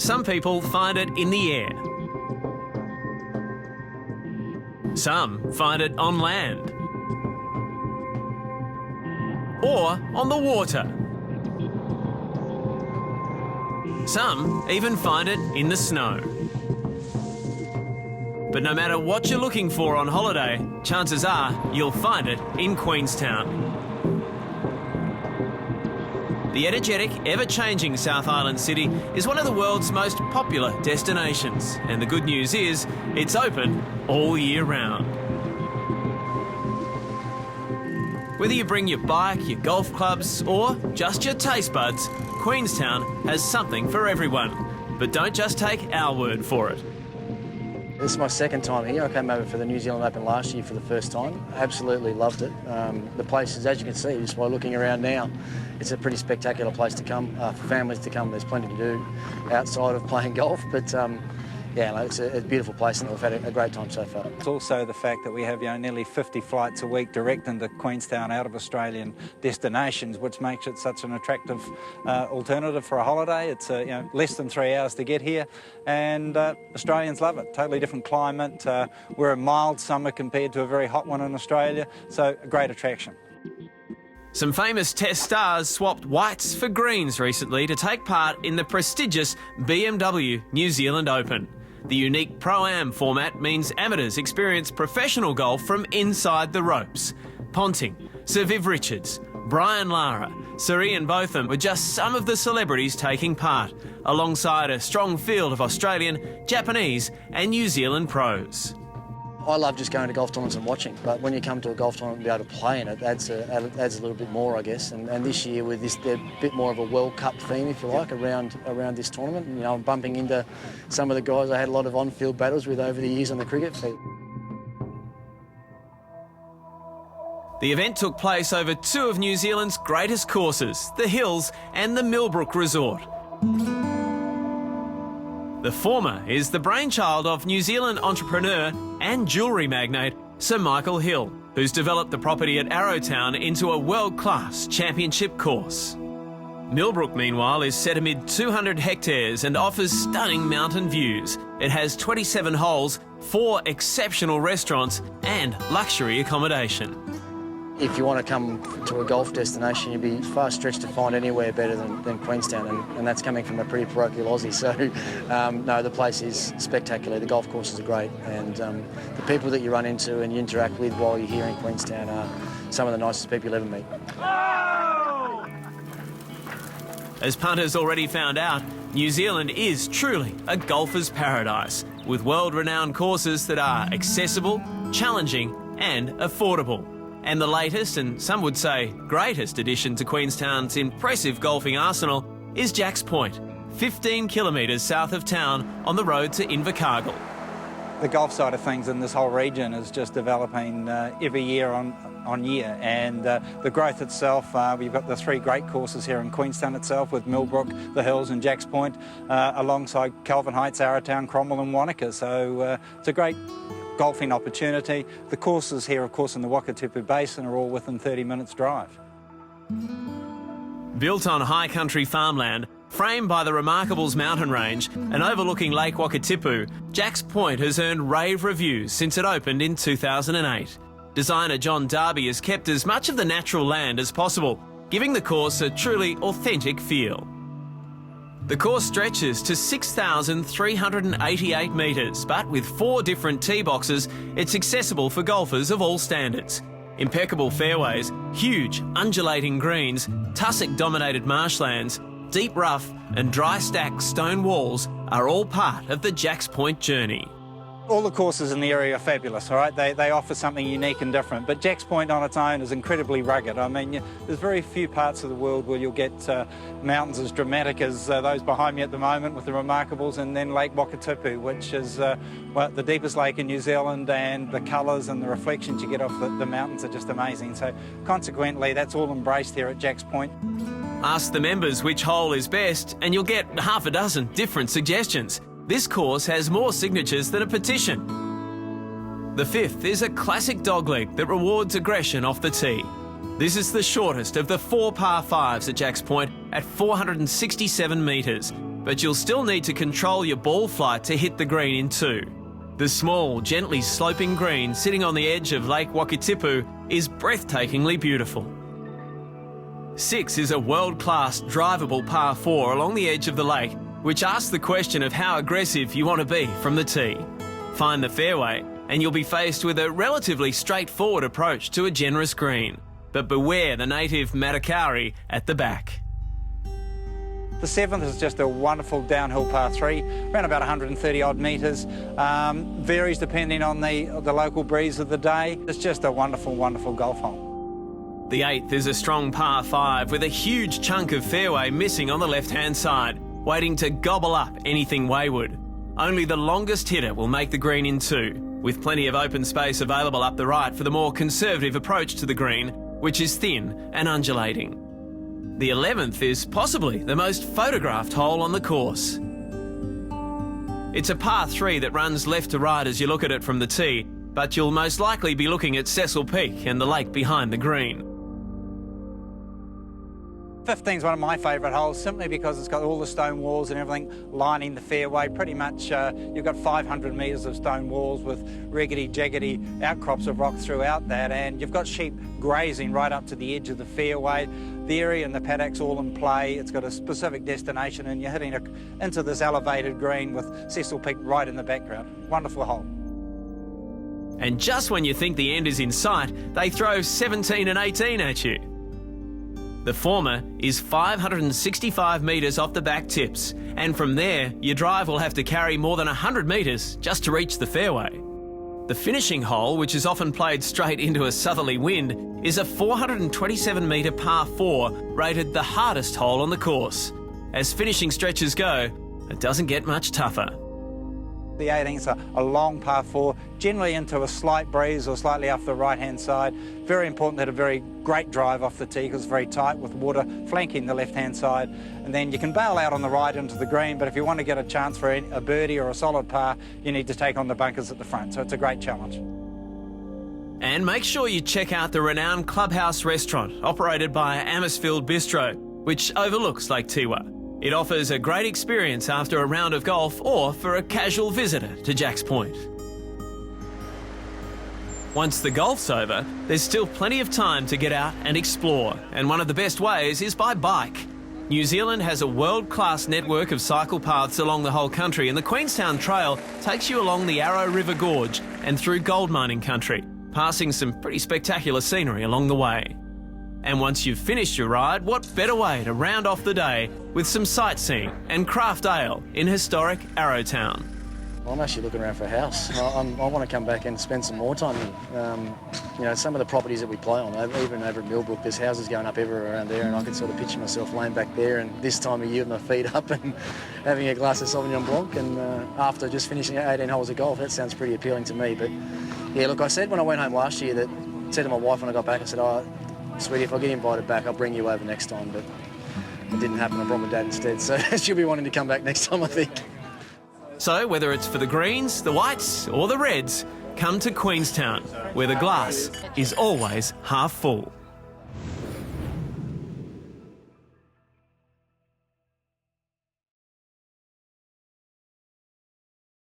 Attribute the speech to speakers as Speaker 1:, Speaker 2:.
Speaker 1: Some people find it in the air. Some find it on land. Or on the water. Some even find it in the snow. But no matter what you're looking for on holiday, chances are you'll find it in Queenstown. The energetic, ever-changing South Island city is one of the world's most popular destinations, and the good news is it's open all year round. Whether you bring your bike, your golf clubs, or just your taste buds, Queenstown has something for everyone. But don't just take our word for it.
Speaker 2: This is my second time here. I came over for the New Zealand Open last year for the first time. Absolutely loved it. The place is, as you can see, just by looking around now, it's a pretty spectacular place to come, for families to come. There's plenty to do outside of playing golf, but yeah, no, it's a beautiful place and we've had a great time so far.
Speaker 3: It's also the fact that we have nearly 50 flights a week direct into Queenstown out of Australian destinations, which makes it such an attractive alternative for a holiday. It's less than 3 hours to get here, and Australians love it. Totally different climate. We're a mild summer compared to a very hot one in Australia, so a great attraction.
Speaker 1: Some famous test stars swapped whites for greens recently to take part in the prestigious BMW New Zealand Open. The unique Pro-Am format means amateurs experience professional golf from inside the ropes. Ponting, Sir Viv Richards, Brian Lara, Sir Ian Botham were just some of the celebrities taking part, alongside a strong field of Australian, Japanese and New Zealand pros.
Speaker 2: I love just going to golf tournaments and watching, but when you come to a golf tournament and be able to play in it, adds a little bit more, I guess. And this year with this, a bit more of a World Cup theme, if you like, around this tournament. You know, I'm bumping into some of the guys I had a lot of on-field battles with over the years on the cricket field.
Speaker 1: The event took place over two of New Zealand's greatest courses, the Hills and the Millbrook Resort. The former is the brainchild of New Zealand entrepreneur and jewellery magnate Sir Michael Hill, who's developed the property at Arrowtown into a world-class championship course. Millbrook, meanwhile, is set amid 200 hectares and offers stunning mountain views. It has 27 holes, 4 exceptional restaurants and luxury accommodation.
Speaker 2: If you want to come to a golf destination, you'd be far stretched to find anywhere better than Queenstown, and that's coming from a pretty parochial Aussie. So, no, the place is spectacular. The golf courses are great, and the people that you run into and you interact with while you're here in Queenstown are some of the nicest people you'll ever meet.
Speaker 1: As punters already found out, New Zealand is truly a golfer's paradise, with world-renowned courses that are accessible, challenging and affordable. And the latest, and some would say greatest addition to Queenstown's impressive golfing arsenal is Jack's Point, 15 kilometres south of town on the road to Invercargill.
Speaker 3: The golf side of things in this whole region is just developing every year on year, and the growth itself, we've got the 3 great courses here in Queenstown itself with Millbrook, the Hills and Jack's Point, alongside Kelvin Heights, Arrowtown, Cromwell and Wanaka, so it's a great golfing opportunity. The courses here, of course, in the Wakatipu Basin are all within 30 minutes drive.
Speaker 1: Built on high country farmland, framed by the Remarkables mountain range and overlooking Lake Wakatipu, Jack's Point has earned rave reviews since it opened in 2008. Designer John Darby has kept as much of the natural land as possible, giving the course a truly authentic feel. The course stretches to 6,388 metres, but with 4 different tee boxes, it's accessible for golfers of all standards. Impeccable fairways, huge undulating greens, tussock-dominated marshlands, deep rough and dry stacked stone walls are all part of the Jack's Point journey.
Speaker 3: All the courses in the area are fabulous, all right? They offer something unique and different, but Jack's Point on its own is incredibly rugged. I mean, there's very few parts of the world where you'll get mountains as dramatic as those behind me at the moment with the Remarkables, and then Lake Wakatipu, which is the deepest lake in New Zealand, and the colours and the reflections you get off the mountains are just amazing. So consequently, that's all embraced here at Jack's Point.
Speaker 1: Ask the members which hole is best and you'll get half a dozen different suggestions. This course has more signatures than a petition. The 5th is a classic dogleg that rewards aggression off the tee. This is the shortest of the 4 par 5s at Jack's Point at 467 metres, but you'll still need to control your ball flight to hit the green in 2. The small, gently sloping green sitting on the edge of Lake Wakatipu is breathtakingly beautiful. 6 is a world-class drivable par 4 along the edge of the lake, which asks the question of how aggressive you want to be from the tee. Find the fairway and you'll be faced with a relatively straightforward approach to a generous green. But beware the native Matakari at the back.
Speaker 3: The 7th is just a wonderful downhill par 3, around about 130 odd metres. Varies depending on the local breeze of the day. It's just a wonderful, wonderful golf hole.
Speaker 1: The 8th is a strong par 5 with a huge chunk of fairway missing on the left-hand side, waiting to gobble up anything wayward. Only the longest hitter will make the green in 2, with plenty of open space available up the right for the more conservative approach to the green, which is thin and undulating. The 11th is possibly the most photographed hole on the course. It's a par 3 that runs left to right as you look at it from the tee, but you'll most likely be looking at Cecil Peak and the lake behind the green.
Speaker 3: 15 is one of my favourite holes, simply because it's got all the stone walls and everything lining the fairway. Pretty much you've got 500 metres of stone walls with riggedy-jaggedy outcrops of rock throughout that, and you've got sheep grazing right up to the edge of the fairway. The area and the paddocks all in play. It's got a specific destination, and you're hitting into this elevated green with Cecil Peak right in the background. Wonderful hole.
Speaker 1: And just when you think the end is in sight, they throw 17 and 18 at you. The former is 565 metres off the back tips, and from there, your drive will have to carry more than 100 metres just to reach the fairway. The finishing hole, which is often played straight into a southerly wind, is a 427 metre par 4, rated the hardest hole on the course. As finishing stretches go, it doesn't get much tougher.
Speaker 3: The 18th is a long par 4, generally into a slight breeze or slightly off the right-hand side. Very important to hit a very great drive off the tee because it's very tight with water flanking the left-hand side. And then you can bail out on the right into the green, but if you want to get a chance for a birdie or a solid par, you need to take on the bunkers at the front. So it's a great challenge.
Speaker 1: And make sure you check out the renowned Clubhouse restaurant operated by Amersfield Bistro, which overlooks Lake Tiwa. It offers a great experience after a round of golf or for a casual visitor to Jack's Point. Once the golf's over, there's still plenty of time to get out and explore, and one of the best ways is by bike. New Zealand has a world-class network of cycle paths along the whole country, and the Queenstown Trail takes you along the Arrow River Gorge and through gold mining country, passing some pretty spectacular scenery along the way. And once you've finished your ride, what better way to round off the day with some sightseeing and craft ale in historic Arrowtown.
Speaker 2: Well, I'm actually looking around for a house. I want to come back and spend some more time here. You know, some of the properties that we play on, even over at Millbrook, there's houses going up everywhere around there, and I can sort of picture myself laying back there and this time of year with my feet up and having a glass of Sauvignon Blanc, and after just finishing 18 holes of golf. That sounds pretty appealing to me. But yeah, look, I said when I went home last year said to my wife when I got back, I said, "Oh, sweetie, if I get invited back, I'll bring you over next time." But it didn't happen. I brought my dad instead, so she'll be wanting to come back next time, I think.
Speaker 1: So whether it's for the greens, the whites or the reds, come to Queenstown, where the glass is always half full.